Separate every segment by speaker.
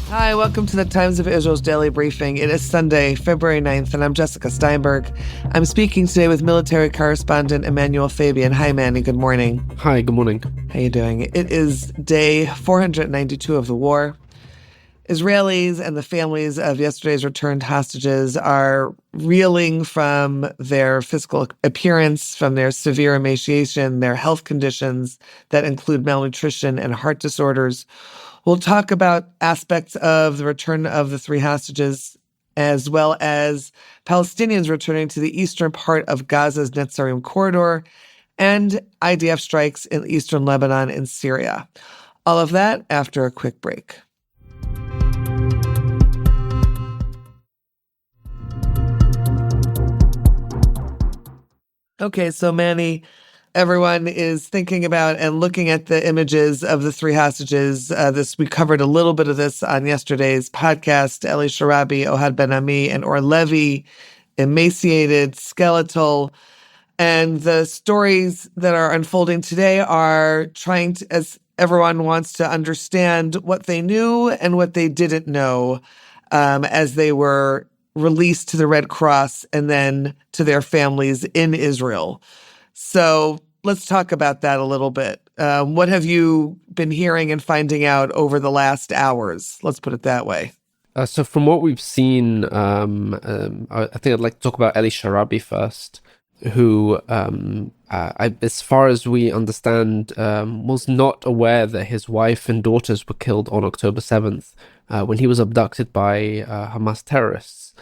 Speaker 1: Hi, welcome to the Times of Israel's Daily Briefing. It is Sunday, February 9th, and I'm Jessica Steinberg. I'm speaking today with military correspondent Emmanuel Fabian. Hi, Manny. Good morning.
Speaker 2: Hi, good morning.
Speaker 1: How you doing? It is day 492 of the war. Israelis and the families of yesterday's returned hostages are reeling from their physical appearance, from their severe emaciation, their health conditions that include malnutrition and heart disorders. We'll talk about aspects of the return of the three hostages, as well as Palestinians returning to the eastern part of Gaza's Netzarim Corridor and IDF strikes in eastern Lebanon and Syria. All of that after a quick break. Okay, so Manny, everyone is thinking about and looking at the images of the three hostages. We covered a little bit of this on yesterday's podcast. Eli Sharabi, Ohad Ben Ami, and Or Levy, emaciated, skeletal. And the stories that are unfolding today are trying to, as everyone wants to understand what they knew and what they didn't know as they were released to the Red Cross and then to their families in Israel. So let's talk about that a little bit. What have you been hearing and finding out over the last hours? Let's put it that way.
Speaker 2: So from what we've seen, I think I'd like to talk about Eli Sharabi first, who, as far as we understand, was not aware that his wife and daughters were killed on October 7th when he was abducted by Hamas terrorists.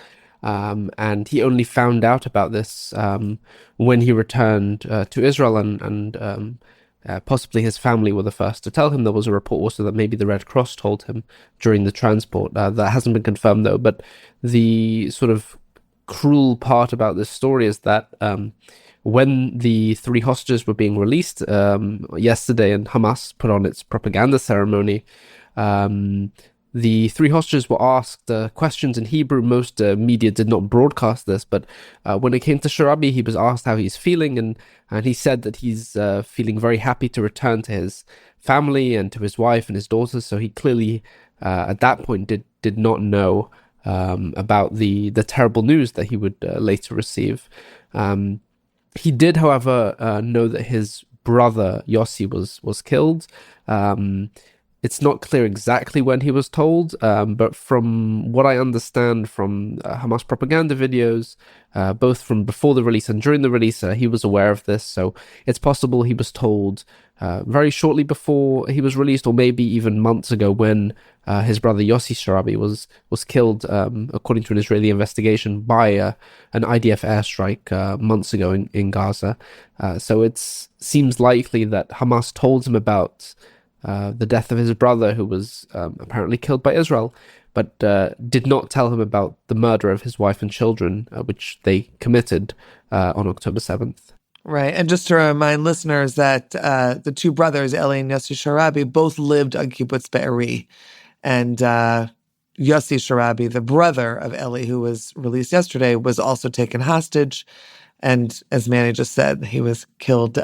Speaker 2: And he only found out about this when he returned to Israel, and possibly his family were the first to tell him. There was a report also that maybe the Red Cross told him during the transport. That hasn't been confirmed, though. But the sort of cruel part about this story is that when the three hostages were being released yesterday and Hamas put on its propaganda ceremony, the three hostages were asked questions in Hebrew. Most media did not broadcast this, but when it came to Sharabi, he was asked how he's feeling, and he said that he's feeling very happy to return to his family and to his wife and his daughters. So he clearly, at that point, did not know about the terrible news that he would later receive. He did, however, know that his brother Yossi was killed. It's not clear exactly when he was told, but from what I understand from Hamas propaganda videos, both from before the release and during the release, he was aware of this. So it's possible he was told very shortly before he was released, or maybe even months ago when his brother Yossi Sharabi was killed, according to an Israeli investigation, by an IDF airstrike months ago in Gaza. So it seems likely that Hamas told him about the death of his brother, who was apparently killed by Israel, but did not tell him about the murder of his wife and children, which they committed on October 7th.
Speaker 1: Right. And just to remind listeners that the two brothers, Eli and Yossi Sharabi, both lived on Kibbutz Be'eri. And Yossi Sharabi, the brother of Eli, who was released yesterday, was also taken hostage. And as Manny just said, he was killed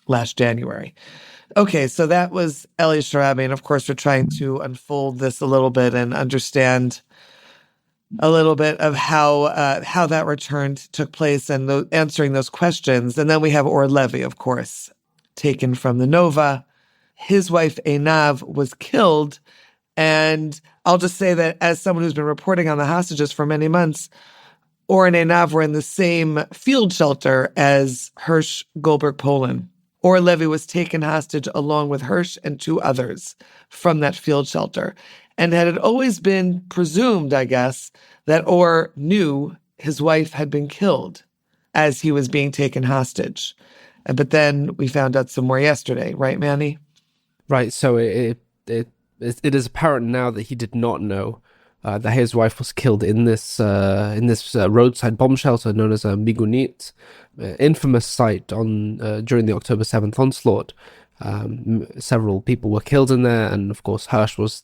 Speaker 1: last January. Okay, so that was Eli Sharabi, and of course we're trying to unfold this a little bit and understand a little bit of how that return took place and answering those questions. And then we have Or Levy, of course, taken from the Nova. His wife Eynav was killed, and I'll just say that as someone who's been reporting on the hostages for many months, Or and Eynav were in the same field shelter as Hirsch Goldberg Poland. Or Levy was taken hostage along with Hirsch and two others from that field shelter. And had it always been presumed, I guess, that Or knew his wife had been killed as he was being taken hostage. But then we found out some more yesterday, right, Manny?
Speaker 2: Right, so it is apparent now that he did not know that his wife was killed in this roadside bomb shelter known as a Migunit, infamous site during the October 7th onslaught. Several people were killed in there, and of course Hirsch was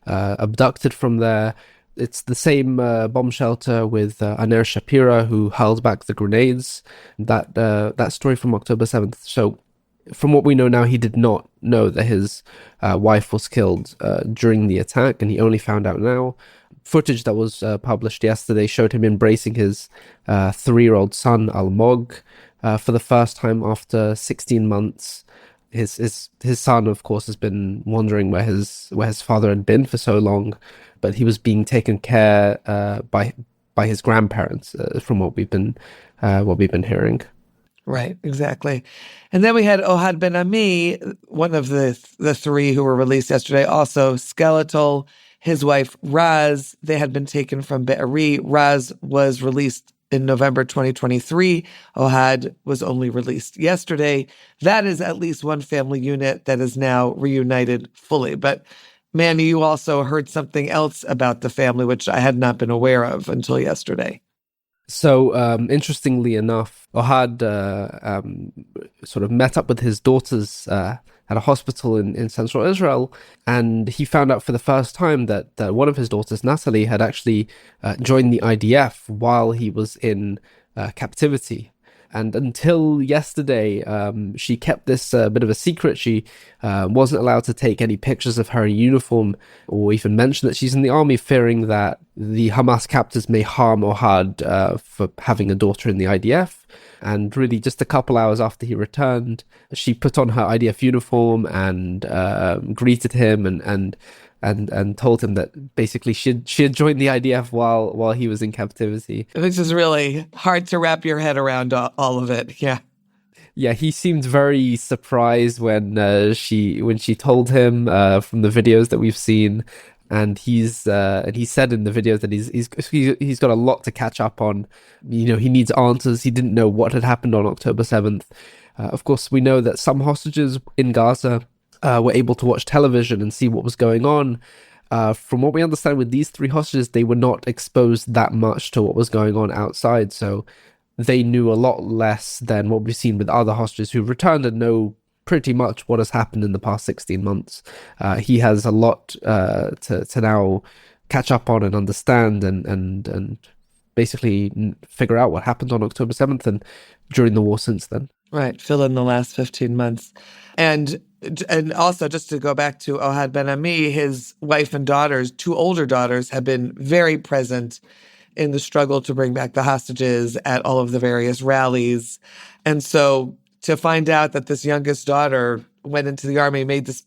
Speaker 2: abducted from there. It's the same bomb shelter with Aner Shapira, who hurled back the grenades. That story from October 7th. So from what we know now, he did not know that his wife was killed during the attack, and he only found out now. Footage that was published yesterday showed him embracing his 3-year-old son, Almog, for the first time after 16 months. His son, of course, has been wondering where his father had been for so long, but he was being taken care by his grandparents, from what we've been hearing.
Speaker 1: Right, exactly. And then we had Ohad Ben Ami, one of the three who were released yesterday, also skeletal. His wife, Raz, they had been taken from Be'eri. Raz was released in November 2023. Ohad was only released yesterday. That is at least one family unit that is now reunited fully. But Manny, you also heard something else about the family, which I had not been aware of until yesterday.
Speaker 2: So, interestingly enough, Ohad sort of met up with his daughters at a hospital in central Israel, and he found out for the first time that one of his daughters, Natalie, had actually joined the IDF while he was in captivity. And until yesterday, she kept this bit of a secret. She wasn't allowed to take any pictures of her in uniform or even mention that she's in the army, fearing that the Hamas captors may harm Ohad for having a daughter in the IDF. And really, just a couple hours after he returned, she put on her IDF uniform and greeted him and told him that basically she had joined the IDF while he was in captivity.
Speaker 1: Which is really hard to wrap your head around all of it. Yeah.
Speaker 2: Yeah, he seemed very surprised when she told him from the videos that we've seen, and he said in the videos that he's got a lot to catch up on. You know, he needs answers. He didn't know what had happened on October 7th. Of course, we know that some hostages in Gaza were able to watch television and see what was going on. From what we understand with these 3 hostages, they were not exposed that much to what was going on outside, so they knew a lot less than what we've seen with other hostages who returned and know pretty much what has happened in the past 16 months. He has a lot to now catch up on and understand and basically figure out what happened on October 7th and during the war since then.
Speaker 1: Right, fill in the last 15 months. And also, just to go back to Ohad Ben Ami, his wife and daughters, 2 older daughters, have been very present in the struggle to bring back the hostages at all of the various rallies. And so to find out that this youngest daughter went into the army, had this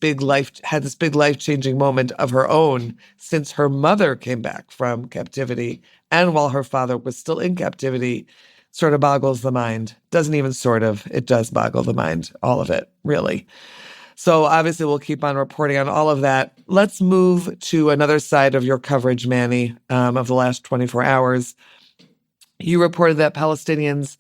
Speaker 1: big life-changing moment of her own since her mother came back from captivity and while her father was still in captivity, sort of boggles the mind. Doesn't even sort of, it does boggle the mind, all of it, really. So obviously we'll keep on reporting on all of that. Let's move to another side of your coverage, Manny, of the last 24 hours. You reported that Palestinians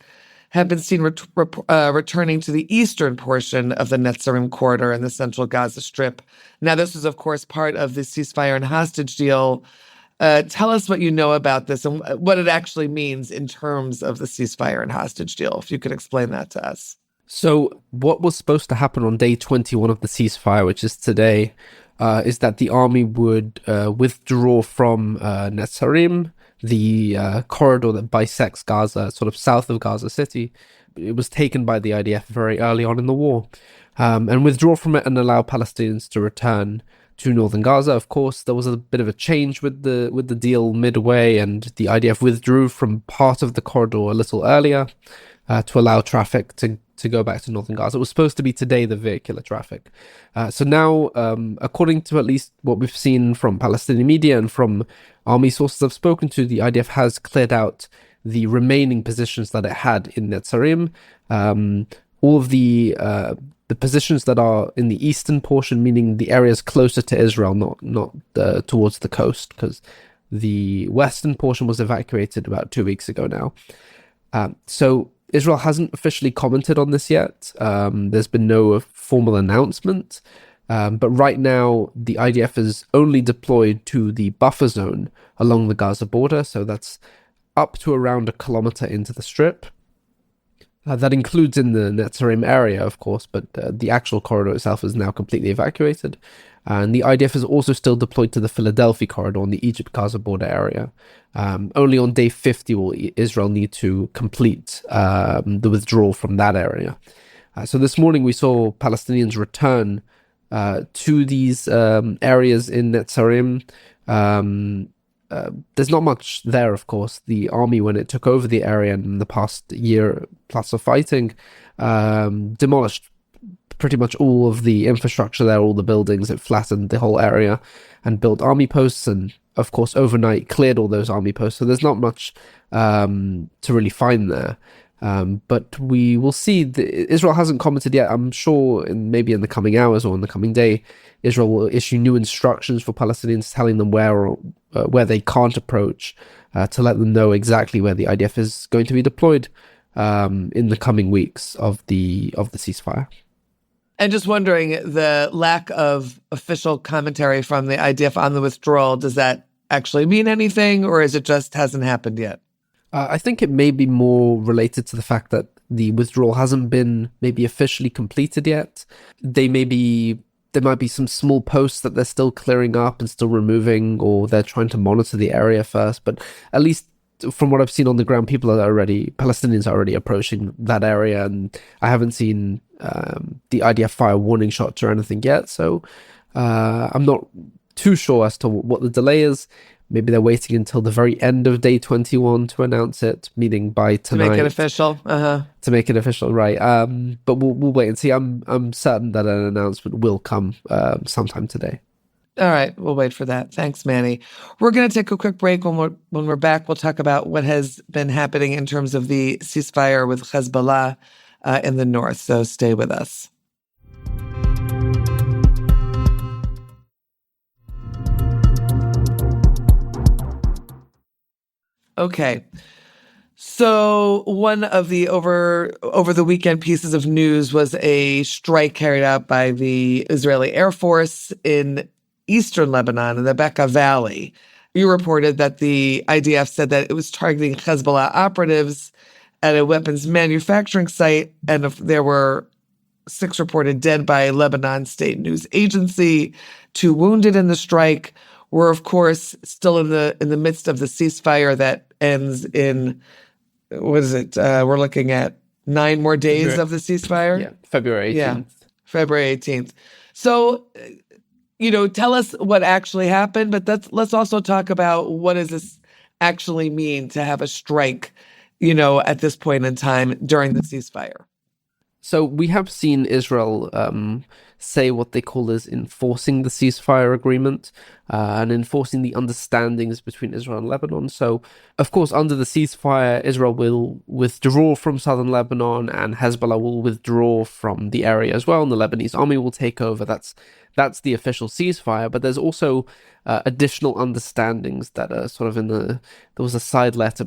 Speaker 1: have been seen returning to the eastern portion of the Netzarim Corridor in the central Gaza Strip. Now, this is, of course, part of the ceasefire and hostage deal. Tell us what you know about this and what it actually means in terms of the ceasefire and hostage deal, if you could explain that to us.
Speaker 2: So what was supposed to happen on day 21 of the ceasefire, which is today, is that the army would withdraw from Netzarim, the corridor that bisects Gaza, sort of south of Gaza City. It was taken by the IDF very early on in the war, and withdraw from it and allow Palestinians to return to northern Gaza. Of course, there was a bit of a change with the deal midway, and the IDF withdrew from part of the corridor a little earlier to allow traffic to go back to northern Gaza. It was supposed to be today, the vehicular traffic. So now, according to at least what we've seen from Palestinian media and from army sources I've spoken to, the IDF has cleared out the remaining positions that it had in Netzarim. All of the positions that are in the eastern portion, meaning the areas closer to Israel, not towards the coast, because the western portion was evacuated about 2 weeks ago now. So Israel hasn't officially commented on this yet. There's been no formal announcement. But right now, the IDF is only deployed to the buffer zone along the Gaza border. So that's up to around 1 kilometer into the strip. That includes in the Netzarim area, of course, but the actual corridor itself is now completely evacuated. And the IDF is also still deployed to the Philadelphia corridor on the Egypt-Gaza border area. Only on day 50 will Israel need to complete the withdrawal from that area. So this morning we saw Palestinians return to these areas in Netzarim. There's not much there, of course. The army, when it took over the area in the past year plus of fighting, demolished pretty much all of the infrastructure there, all the buildings. It flattened the whole area and built army posts, and of course overnight cleared all those army posts. So there's not much to really find there. But we will see. Israel hasn't commented yet. I'm sure maybe in the coming hours or in the coming day, Israel will issue new instructions for Palestinians, telling them where they can't approach, to let them know exactly where the IDF is going to be deployed in the coming weeks of the ceasefire.
Speaker 1: And just wondering, the lack of official commentary from the IDF on the withdrawal, does that actually mean anything, or is it just hasn't happened yet?
Speaker 2: I think it may be more related to the fact that the withdrawal hasn't been maybe officially completed yet. There might be some small posts that they're still clearing up and still removing, or they're trying to monitor the area first. But at least from what I've seen on the ground, Palestinians are already approaching that area, and I haven't seen the IDF fire warning shots or anything yet. So I'm not too sure as to what the delay is. Maybe they're waiting until the very end of day 21 to announce it, meaning by tonight.
Speaker 1: To make it official.
Speaker 2: To make it official, right. But we'll wait and see. I'm certain that an announcement will come sometime today.
Speaker 1: All right, we'll wait for that. Thanks, Manny. We're going to take a quick break. When we're back, we'll talk about what has been happening in terms of the ceasefire with Hezbollah in the north. So stay with us. Okay. So one of the over the weekend pieces of news was a strike carried out by the Israeli Air Force in eastern Lebanon, in the Bekaa Valley. You reported that the IDF said that it was targeting Hezbollah operatives at a weapons manufacturing site, and there were 6 reported dead by Lebanon State News Agency, 2 wounded in the strike. We're, of course, still in the midst of the ceasefire that ends in, what is it? We're looking at 9 more days of the ceasefire?
Speaker 2: Yeah, February 18th.
Speaker 1: Yeah, February 18th. So, tell us what actually happened, but let's also talk about what does this actually mean to have a strike, at this point in time during the ceasefire.
Speaker 2: So we have seen Israel say what they call as enforcing the ceasefire agreement and enforcing the understandings between Israel and Lebanon. So, of course, under the ceasefire, Israel will withdraw from southern Lebanon and Hezbollah will withdraw from the area as well, and the Lebanese army will take over. That's the official ceasefire, but there's also additional understandings that are sort of there was a side letter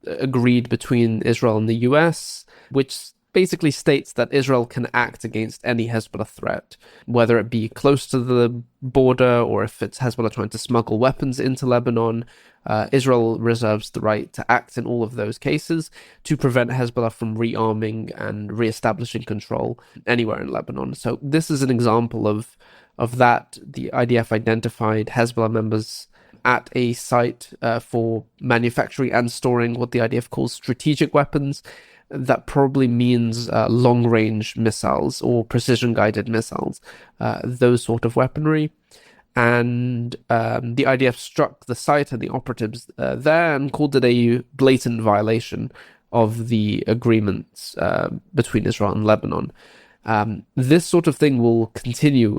Speaker 2: agreed between Israel and the US, which basically states that Israel can act against any Hezbollah threat, whether it be close to the border or if it's Hezbollah trying to smuggle weapons into Lebanon. Israel reserves the right to act in all of those cases to prevent Hezbollah from rearming and reestablishing control anywhere in Lebanon. So this is an example of that. The IDF identified Hezbollah members at a site for manufacturing and storing what the IDF calls strategic weapons. That probably means long-range missiles or precision-guided missiles, those sort of weaponry. And the IDF struck the site and the operatives there and called it a blatant violation of the agreements between Israel and Lebanon. This sort of thing will continue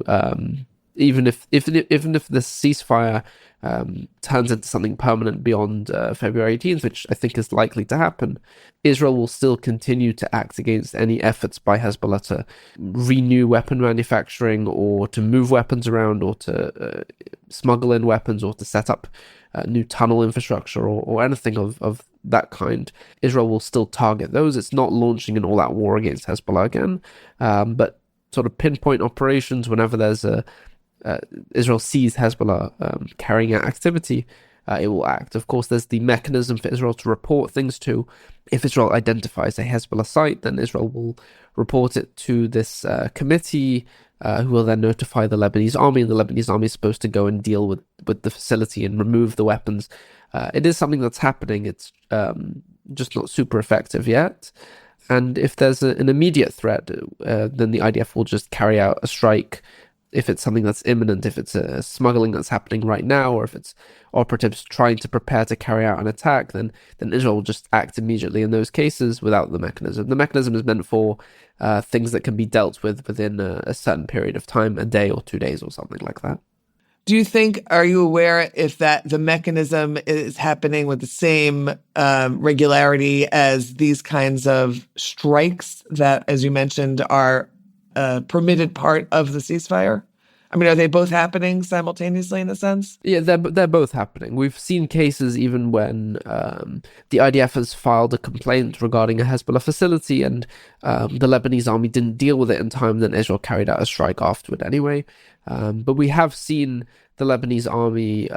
Speaker 2: even if this ceasefire turns into something permanent beyond February 18th, which I think is likely to happen. Israel will still continue to act against any efforts by Hezbollah to renew weapon manufacturing or to move weapons around or to smuggle in weapons or to set up new tunnel infrastructure or anything of that kind. Israel will still target those. It's not launching an all-out war against Hezbollah again, but sort of pinpoint operations whenever there's Israel sees Hezbollah carrying out activity, it will act. Of course, there's the mechanism for Israel to report things to. If Israel identifies a Hezbollah site, then Israel will report it to this committee, who will then notify the Lebanese army, and the Lebanese army is supposed to go and deal with the facility and remove the weapons. It is something that's happening. It's just not super effective yet. And if there's an immediate threat, then the IDF will just carry out a strike. If it's something that's imminent, if it's a smuggling that's happening right now, or if it's operatives trying to prepare to carry out an attack, then Israel will just act immediately in those cases without the mechanism. The mechanism is meant for things that can be dealt with within a certain period of time, a day or 2 days or something like that.
Speaker 1: Do you think, are you aware if that the mechanism is happening with the same regularity as these kinds of strikes that, as you mentioned, are a permitted part of the ceasefire? I mean, are they both happening simultaneously in a sense?
Speaker 2: Yeah, they're both happening. We've seen cases even when the IDF has filed a complaint regarding a Hezbollah facility, and the Lebanese army didn't deal with it in time. Then Israel carried out a strike afterward anyway. But we have seen the Lebanese army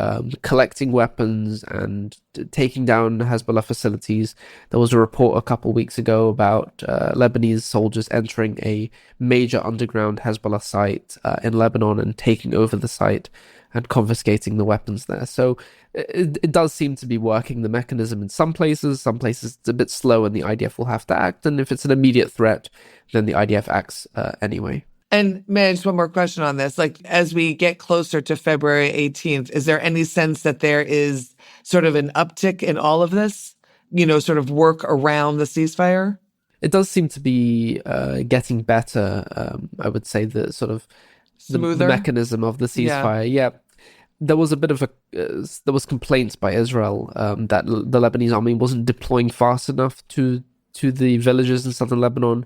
Speaker 2: collecting weapons and taking down Hezbollah facilities. There was a report a couple weeks ago about Lebanese soldiers entering a major underground Hezbollah site in Lebanon and taking over the site and confiscating the weapons there. So it does seem to be working, the mechanism in some places. Some places it's a bit slow and the IDF will have to act. And if it's an immediate threat, then the IDF acts anyway.
Speaker 1: And man, just one more question on this. Like, as we get closer to February 18th, is there any sense that there is sort of an uptick in all of this, sort of work around the ceasefire?
Speaker 2: It does seem to be getting better. I would say the sort of
Speaker 1: Smoother?
Speaker 2: the mechanism of the ceasefire. Yeah. There was a bit of there was complaints by Israel that the Lebanese army wasn't deploying fast enough to the villages in southern Lebanon.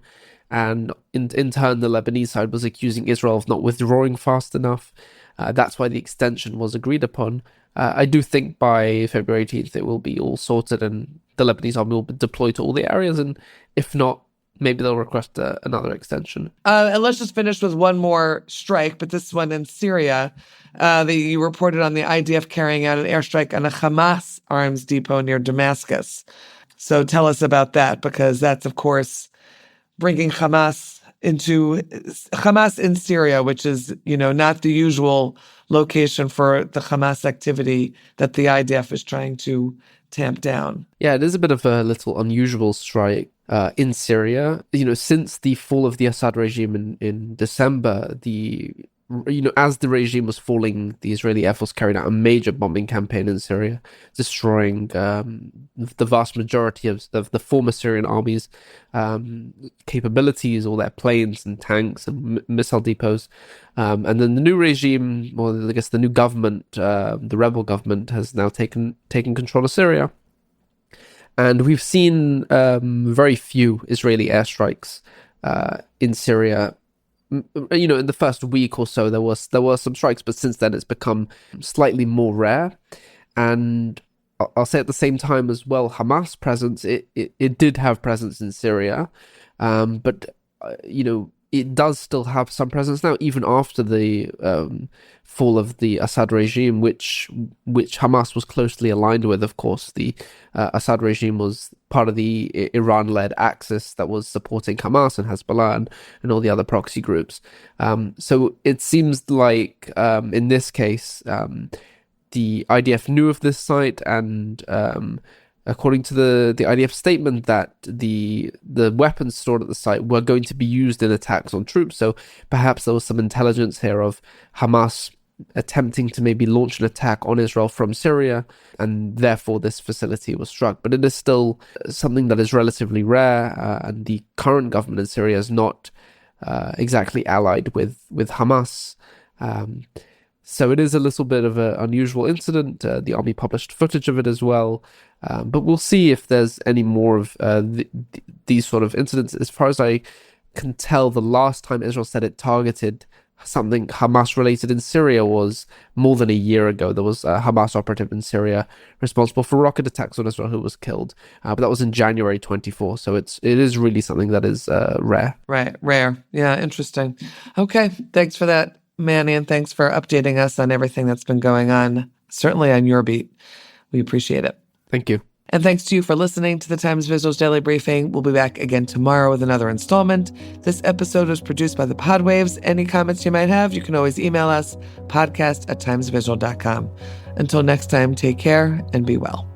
Speaker 2: And in turn, the Lebanese side was accusing Israel of not withdrawing fast enough. That's why the extension was agreed upon. I do think by February 18th, it will be all sorted and the Lebanese army will be deployed to all the areas. And if not, maybe they'll request another extension.
Speaker 1: And let's just finish with one more strike, but this one in Syria. You reported on the IDF carrying out an airstrike on a Hamas arms depot near Damascus. So tell us about that, because that's, of course, bringing Hamas in Syria, which is, not the usual location for the Hamas activity that the IDF is trying to tamp down.
Speaker 2: Yeah, it is a bit of a little unusual strike in Syria. Since the fall of the Assad regime in December, as the regime was falling, the Israeli Air Force carried out a major bombing campaign in Syria, destroying the vast majority of the former Syrian army's capabilities, all their planes and tanks and missile depots. And then the new regime, or I guess the new government, the rebel government, has now taken control of Syria. And we've seen very few Israeli airstrikes in Syria. In the first week or so, there were some strikes, but since then it's become slightly more rare. And I'll say at the same time as well, Hamas presence, it did have presence in Syria, but it does still have some presence now, even after the fall of the Assad regime, which Hamas was closely aligned with. Of course, the Assad regime was part of the Iran-led axis that was supporting Hamas and Hezbollah and all the other proxy groups. So it seems like in this case, the IDF knew of this site, and according to the IDF statement, that the weapons stored at the site were going to be used in attacks on troops. So perhaps there was some intelligence here of Hamas attempting to maybe launch an attack on Israel from Syria, and therefore this facility was struck. But it is still something that is relatively rare, and the current government in Syria is not exactly allied with Hamas. So it is a little bit of an unusual incident. The army published footage of it as well. But we'll see if there's any more of these sort of incidents. As far as I can tell, the last time Israel said it targeted something Hamas-related in Syria was more than a year ago. There was a Hamas operative in Syria responsible for rocket attacks on Israel who was killed. But that was in January 24. So it is really something that is rare.
Speaker 1: Right, rare. Yeah, interesting. Okay, thanks for that, Manny, and thanks for updating us on everything that's been going on, certainly on your beat. We appreciate it.
Speaker 2: Thank you.
Speaker 1: And thanks to you for listening to the Times Visuals Daily Briefing. We'll be back again tomorrow with another installment. This episode was produced by the Podwaves. Any comments you might have, you can always email us, podcast@timesvisual.com. Until next time, take care and be well.